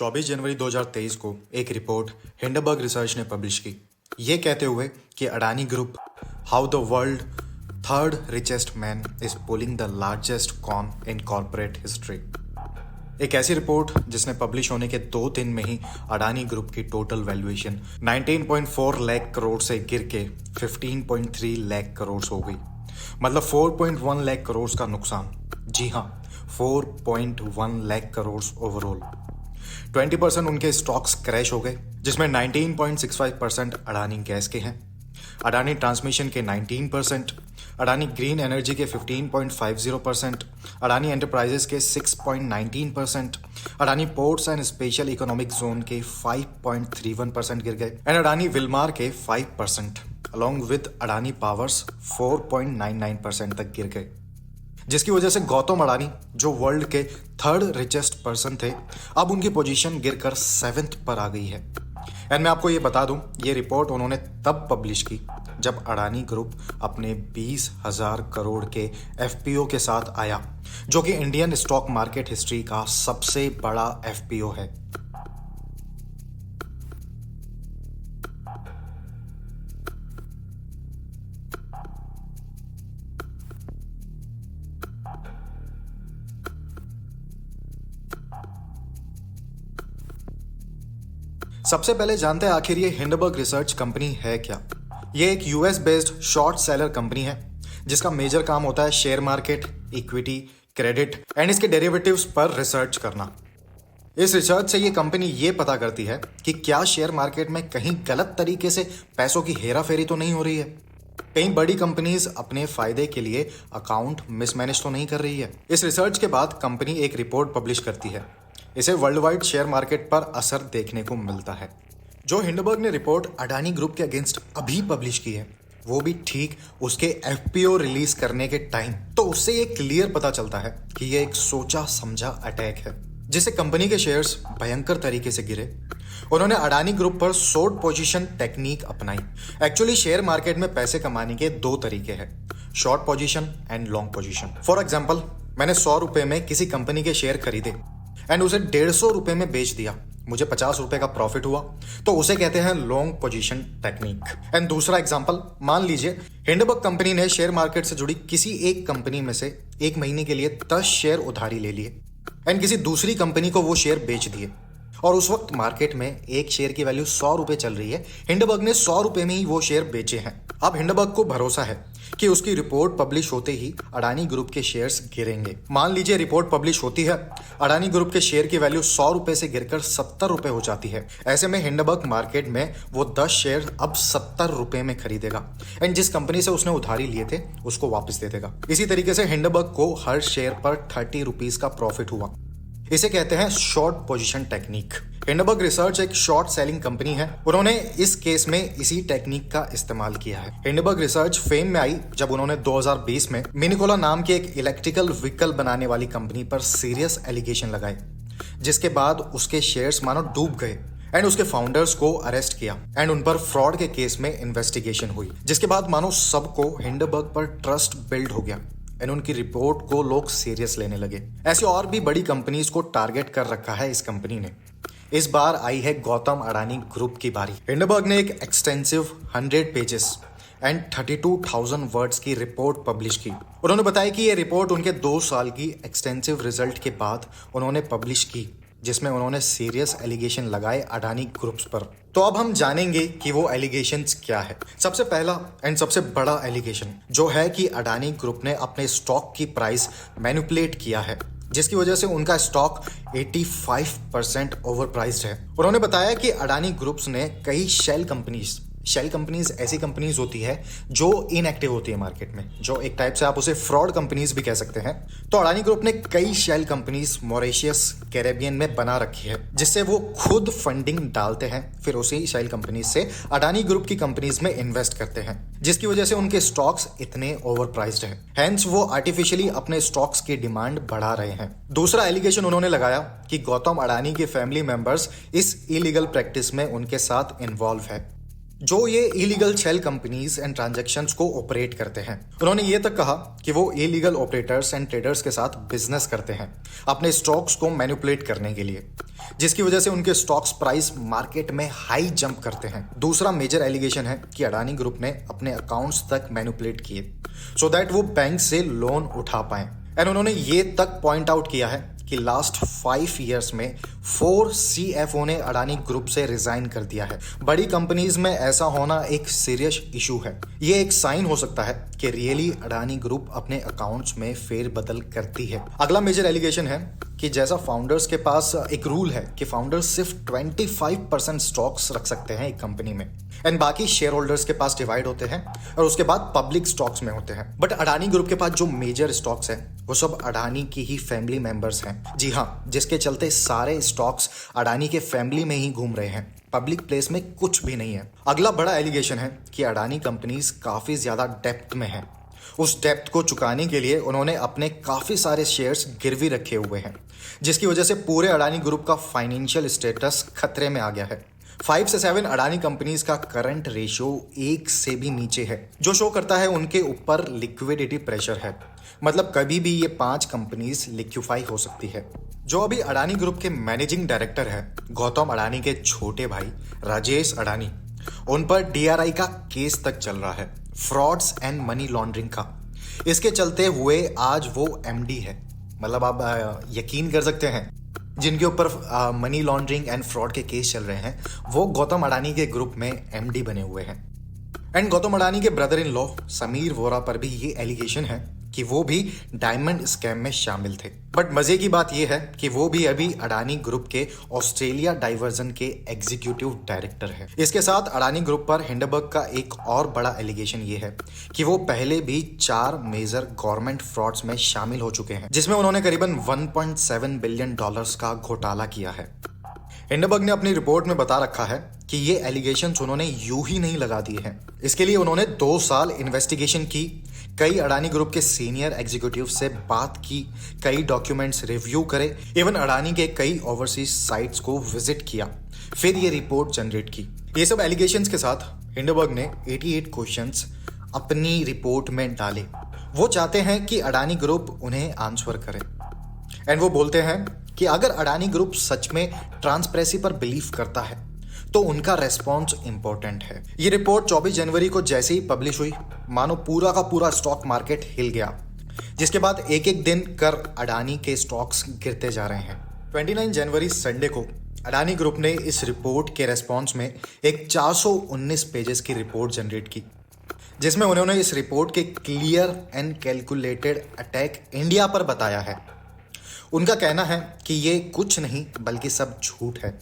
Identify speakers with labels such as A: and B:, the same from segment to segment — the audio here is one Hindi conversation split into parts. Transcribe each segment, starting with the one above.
A: 24 जनवरी 2023 को एक रिपोर्ट हिंडनबर्ग रिसर्च ने पब्लिश की, ये कहते हुए कि Adani group how the world third richest man is pulling the largest con in corporate history. एक ऐसी रिपोर्ट जिसने पब्लिश होने के 2 दिन में ही अडानी ग्रुप की टोटल वैल्यूएशन 19.4 लाख करोड़ से गिर के 15.3 लाख करोड़ हो गई। मतलब 4.1 लाख करोड़ का नुकसान। जी हाँ, 4.1 लाख करोड़ ओवरऑल। 20% उनके स्टॉक्स क्रैश हो गए, जिसमें 19.65% अडानी गैस के हैं, अडानी ट्रांसमिशन के 19%, अडानी ग्रीन एनर्जी के 15.50%, अडानी एंटरप्राइजेस के 6.19%, Adani ports and special economic zone के 5.31% गिर गए एंड अडानी विलमार के 5% अलॉन्ग विद अडानी पावर्स 4.99% तक गिर गए, जिसकी वजह से गौतम अडानी, जो वर्ल्ड के थर्ड रिचेस्ट पर्सन थे, अब उनकी पोजीशन गिरकर 7th पर आ गई है। एंड मैं आपको ये बता दूं, ये रिपोर्ट उन्होंने तब पब्लिश की जब अडानी ग्रुप अपने 20,000 करोड़ के एफपीओ के साथ आया, जो कि इंडियन स्टॉक मार्केट हिस्ट्री का सबसे बड़ा एफपीओ है। सबसे पहले जानते हैं आखिर ये हिंडनबर्ग रिसर्च कंपनी है क्या। ये एक US based short seller company है जिसका मेजर काम होता है share market, equity, credit and इसके डेरिवेटिव्स पर रिसर्च करना। इस रिसर्च से ये कंपनी ये पता करती है कि क्या शेयर मार्केट में कहीं गलत तरीके से पैसों की हेराफेरी तो नहीं हो रही है, कहीं बड़ी कंपनीज अपने फायदे के लिए अकाउंट मिसमैनेज तो नहीं कर रही है। इस रिसर्च के बाद कंपनी एक रिपोर्ट पब्लिश करती है। इसे वर्ल्ड वाइड शेयर मार्केट पर असर देखने को मिलता है। जो हिंडनबर्ग ने रिपोर्ट अडानी ग्रुप के अगेंस्ट अभी पब्लिश की है, वो भी ठीक उसके एफपीओ रिलीज करने के टाइम, तो उससे ये क्लियर पता चलता है कि ये एक सोचा समझा अटैक है जिससे कंपनी के शेयर्स भयंकर तरीके से गिरे। उन्होंने अडानी ग्रुप पर शॉर्ट पोजीशन टेक्निक अपनाई। एक्चुअली शेयर मार्केट में पैसे कमाने के 2 तरीके हैं, short position and long position. For example, मैंने 100 रुपए में किसी कंपनी के शेयर खरीदे एंड उसे 150 रुपए में बेच दिया, मुझे 50 रुपए का प्रॉफिट हुआ, तो उसे कहते हैं लॉन्ग पोजीशन टेक्निक। एंड दूसरा एग्जांपल, मान लीजिए हिंडनबर्ग कंपनी ने शेयर मार्केट से जुड़ी किसी एक कंपनी में से 1 महीने के लिए 10 शेयर उधारी ले लिए एंड किसी दूसरी कंपनी को वो शेयर बेच दिए, और उस वक्त मार्केट में एक शेयर की वैल्यू 100 रुपए चल रही है। हिंडनबर्ग ने 100 रुपए में ही वो शेयर बेचे हैं। अब हिंडनबर्ग को भरोसा है कि उसकी रिपोर्ट पब्लिश होते ही अडानी ग्रुप के शेयर्स गिरेंगे। मान लीजिए रिपोर्ट पब्लिश होती है, अडानी ग्रुप के शेयर की वैल्यू 100 रुपए से गिरकर 70 रुपए हो जाती है। ऐसे में हिंडनबर्ग मार्केट में वो 10 शेयर अब 70 रुपए में खरीदेगा एंड जिस कंपनी से उसने उधारी लिए थे उसको वापस दे देगा। इसी तरीके से हिंडनबर्ग को हर शेयर पर 30 रुपीज का प्रॉफिट हुआ। इसे कहते हैं short position technique. Hindenburg research एक शॉर्ट सेलिंग कंपनी है। उन्होंने इस केस में इसी टेक्निक का इस्तेमाल किया है। हिंडनबर्ग रिसर्च फेम में आई जब उन्होंने 2020 में मिनिकोला नाम की एक इलेक्ट्रिकल व्हीकल बनाने वाली कंपनी पर सीरियस एलिगेशन लगाए, जिसके बाद उसके शेयर्स मानो डूब गए एंड उसके फाउंडर्स को अरेस्ट किया एंड उन पर फ्रॉड के केस में इन्वेस्टिगेशन हुई, जिसके बाद मानो सबको हिंडनबर्ग पर ट्रस्ट बिल्ड हो गया एंड उनकी रिपोर्ट को लोग सीरियस लेने लगे। ऐसी और भी बड़ी कंपनीज को टारगेट कर रखा है इस कंपनी ने। इस बार आई है गौतम अडानी ग्रुप की बारी। हिंडनबर्ग ने एक एक्सटेंसिव 100 पेजेस एंड 32,000 वर्ड्स की रिपोर्ट पब्लिश की। उन्होंने बताया कि ये रिपोर्ट उनके 2 साल की एक्सटेंसिव रिजल्ट के बाद उन्होंने पब्लिश की, जिसमें उन्होंने सीरियस एलिगेशन लगाए अडानी ग्रुप्स पर। तो अब हम जानेंगे कि वो एलिगेशंस क्या है। सबसे पहला एंड सबसे बड़ा एलिगेशन जो है कि अडानी ग्रुप ने अपने स्टॉक की प्राइस मैनिपुलेट किया है, जिसकी वजह से उनका स्टॉक 85% ओवर प्राइस्ड है। उन्होंने बताया कि अडानी ग्रुप्स ने कई शेल कंपनीज ऐसी कंपनीज होती है जो इनएक्टिव होती है मार्केट में, जो एक टाइप से आप उसे फ्रॉड कंपनीज भी कह सकते हैं। तो अडानी ग्रुप ने कई शेल कंपनीज मॉरिशस, कैरेबियन में बना रखी है, जिससे वो खुद फंडिंग डालते हैं, फिर उसी शेल कंपनीज से अडानी ग्रुप की कंपनीज में इन्वेस्ट करते हैं, जिसकी वजह से उनके स्टॉक्स इतने ओवर प्राइस्ड हैं। हेंस वो आर्टिफिशियली अपने स्टॉक्स की डिमांड बढ़ा रहे हैं। दूसरा एलिगेशन उन्होंने लगाया कि गौतम अडानी के फैमिली मेंबर्स इस इलीगल प्रैक्टिस में उनके साथ इन्वॉल्व है, जो ये illegal shell companies and transactions को ऑपरेट करते हैं। उन्होंने ये तक कहा कि वो इलीगल ऑपरेटर्स एंड ट्रेडर्स के साथ बिजनेस करते हैं अपने स्टॉक्स को मैनिपुलेट करने के लिए। जिसकी वजह से उनके स्टॉक्स प्राइस मार्केट में हाई जंप करते हैं। दूसरा मेजर एलिगेशन है कि अडानी ग्रुप ने अपने अकाउंट्स तक मैनिपुलेट किए सो दैट वो बैंक से लोन उठा पाए। एंड उन्होंने ये तक पॉइंट आउट किया है कि लास्ट 5 ईयर्स में 4 CFO ने अडानी ग्रुप से रिजाइन कर दिया है। बड़ी कंपनीज में ऐसा होना एक सीरियस इशू है। ये एक साइन हो सकता है कि रियली अडानी ग्रुप अपने अकाउंट्स में फेरबदल करती है। अगला मेजर एलिगेशन है कि जैसा फाउंडर्स के पास एक रूल है कि फाउंडर्स सिर्फ 25% स्टॉक्स रख सकते हैं एक कंपनी में एंड बाकी शेयर होल्डर्स के पास डिवाइड होते हैं और उसके बाद पब्लिक स्टॉक्स में होते हैं। बट अडानी ग्रुप के पास जो मेजर स्टॉक्स हैं वो सब अडानी की ही फैमिली मेंबर्स हैं। जी हाँ, जिसके चलते सारे स्टॉक्स अडानी के फैमिली में ही घूम रहे हैं, पब्लिक प्लेस में कुछ भी नहीं है। अगला बड़ा एलिगेशन है कि अडानी कंपनीज काफी ज्यादा डेप्थ में है। उस डेप्थ को चुकाने के लिए उन्होंने अपने काफी सारे शेयर्स गिरवी रखे हुए हैं, जिसकी वजह से पूरे अडानी ग्रुप का फाइनेंशियल स्टेटस खतरे में आ गया है। 5 से 7 अडानी कंपनीज का करंट रेशियो 1 से भी नीचे है, जो शो करता है उनके ऊपर लिक्विडिटी प्रेशर है। मतलब कभी भी ये 5 कंपनीज लिक्विफाई हो सकती है। जो अभी अडानी ग्रुप के मैनेजिंग डायरेक्टर है गौतम अडानी के छोटे भाई राजेश अडानी, उन पर DRI का केस तक चल रहा है, फ्रॉड्स एंड मनी लॉन्ड्रिंग का। इसके चलते हुए आज वो MD है। मतलब आप यकीन कर सकते हैं जिनके ऊपर मनी लॉन्ड्रिंग एंड फ्रॉड के केस चल रहे हैं वो गौतम अडानी के ग्रुप में MD बने हुए हैं। एंड गौतम अडानी के brother in law Sameer Vora पर भी ये एलिगेशन है कि वो भी डायमंड स्कैम में शामिल थे। बट मजे की बात यह है कि वो भी अभी अडानी ग्रुप के ऑस्ट्रेलिया डाइवर्जन के एग्जीक्यूटिव डायरेक्टर है। इसके साथ अडानी ग्रुप पर हिंडनबर्ग का एक और बड़ा एलिगेशन ये है कि वो पहले भी 4 मेजर गवर्नमेंट फ्रॉड्स में शामिल हो चुके हैं, जिसमें उन्होंने करीबन $1.7 बिलियन का घोटाला किया है। हिंडनबर्ग ने अपनी रिपोर्ट में बता रखा है कि ये एलिगेशंस उन्होंने यूं ही नहीं लगा दिए हैं। इसके लिए उन्होंने 2 साल इन्वेस्टिगेशन की, कई अडानी ग्रुप के सीनियर एग्जीक्यूटिव से बात की, कई डॉक्यूमेंट्स रिव्यू करे, इवन अडानी के कई ओवरसीज साइट्स को विजिट किया, फिर ये रिपोर्ट जनरेट की। ये सब एलिगेशंस के साथ हिंडनबर्ग ने 88 क्वेश्चंस अपनी रिपोर्ट में डाले। वो चाहते हैं कि अडानी ग्रुप उन्हें आंसर करे एंड वो बोलते हैं कि अगर अडानी ग्रुप सच में ट्रांसपेरेंसी पर बिलीव करता है तो उनका रेस्पॉन्स इंपॉर्टेंट है। ये रिपोर्ट 24 जनवरी को जैसे ही पब्लिश हुई मानो पूरा का पूरा स्टॉक मार्केट हिल गया, जिसके बाद एक एक दिन कर अडानी के स्टॉक्स गिरते जा रहे हैं। 29 जनवरी संडे को अडानी ग्रुप ने इस रिपोर्ट के रेस्पॉन्स में एक 419 पेजेस की रिपोर्ट जनरेट की, जिसमें उन्होंने इस रिपोर्ट के clear and calculated attack India पर बताया है। उनका कहना है कि ये कुछ नहीं बल्कि सब झूठ है।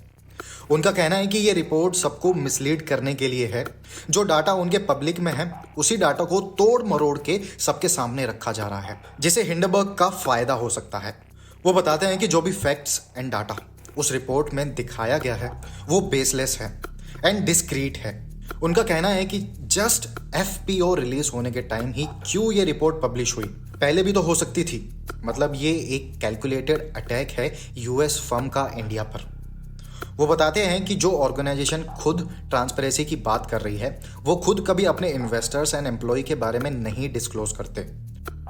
A: उनका कहना है कि ये रिपोर्ट सबको मिसलीड करने के लिए है। जो डाटा उनके पब्लिक में है उसी डाटा को तोड़ मरोड़ के सबके सामने रखा जा रहा है, जिससे हिंडनबर्ग का फायदा हो सकता है। वो बताते हैं कि जो भी फैक्ट्स एंड डाटा उस रिपोर्ट में दिखाया गया है वो बेसलेस है एंड डिस्क्रीट है। उनका कहना है कि जस्ट FPO रिलीज होने के टाइम ही क्यों ये रिपोर्ट पब्लिश हुई, पहले भी तो हो सकती थी। मतलब ये एक कैलकुलेटेड अटैक है US फर्म का इंडिया पर। वो बताते हैं कि जो ऑर्गेनाइजेशन खुद ट्रांसपेरेंसी की बात कर रही है वो खुद कभी अपने इन्वेस्टर्स एंड एम्प्लॉय के बारे में नहीं डिस्क्लोज करते।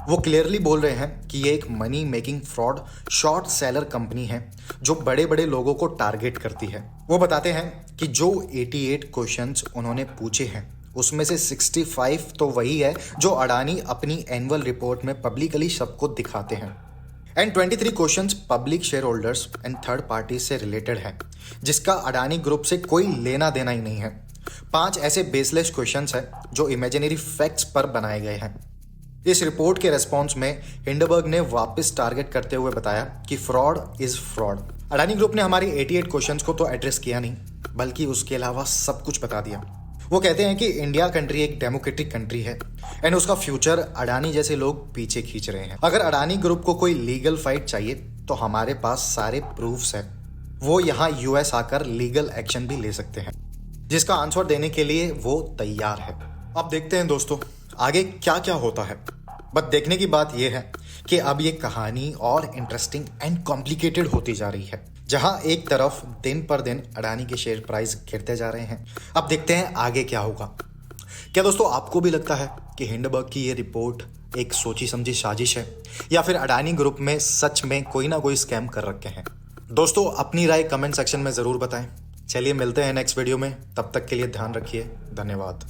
A: वो क्लियरली बोल रहे हैं कि ये एक money making fraud short seller company है जो बड़े बड़े लोगों को टारगेट करती है। वो बताते हैं कि जो 88 क्वेश्चंस उन्होंने पूछे हैं उसमें से 65 तो वही है जो अडानी अपनी एनुअल रिपोर्ट में पब्लिकली सबको दिखाते हैं and 23 questions public share holders and third party से रिलेटेड है, जिसका अडानी ग्रुप से कोई लेना देना ही नहीं है। 5 ऐसे बेसलेस क्वेश्चंस हैं जो इमेजिनरी फैक्ट्स पर बनाए गए हैं। इस रिपोर्ट के रेस्पॉन्स में हिंडनबर्ग ने वापस टारगेट करते हुए बताया कि fraud is fraud. Adani group ने हमारी 88 क्वेश्चंस को तो एड्रेस किया नहीं बल्कि उसके अलावा सब कुछ बता दिया। वो कहते हैं कि इंडिया कंट्री एक डेमोक्रेटिक कंट्री है एंड उसका फ्यूचर अडानी जैसे लोग पीछे खींच रहे हैं। अगर अडानी ग्रुप को कोई लीगल फाइट चाहिए तो हमारे पास सारे प्रूफ्स हैं। वो यहाँ US आकर लीगल एक्शन भी ले सकते हैं, जिसका आंसर देने के लिए वो तैयार है। अब देखते हैं दोस्तों आगे क्या क्या होता है। बट देखने की बात यह है कि अब ये कहानी और इंटरेस्टिंग एंड कॉम्प्लिकेटेड होती जा रही है, जहां एक तरफ दिन पर दिन अडानी के शेयर प्राइस गिरते जा रहे हैं। अब देखते हैं आगे क्या होगा। क्या दोस्तों आपको भी लगता है कि हिंडनबर्ग की ये रिपोर्ट एक सोची समझी साजिश है या फिर अडानी ग्रुप में सच में कोई ना कोई स्कैम कर रखे हैं? दोस्तों अपनी राय कमेंट सेक्शन में ज़रूर बताएं। चलिए मिलते हैं नेक्स्ट वीडियो में, तब तक के लिए ध्यान रखिए। धन्यवाद।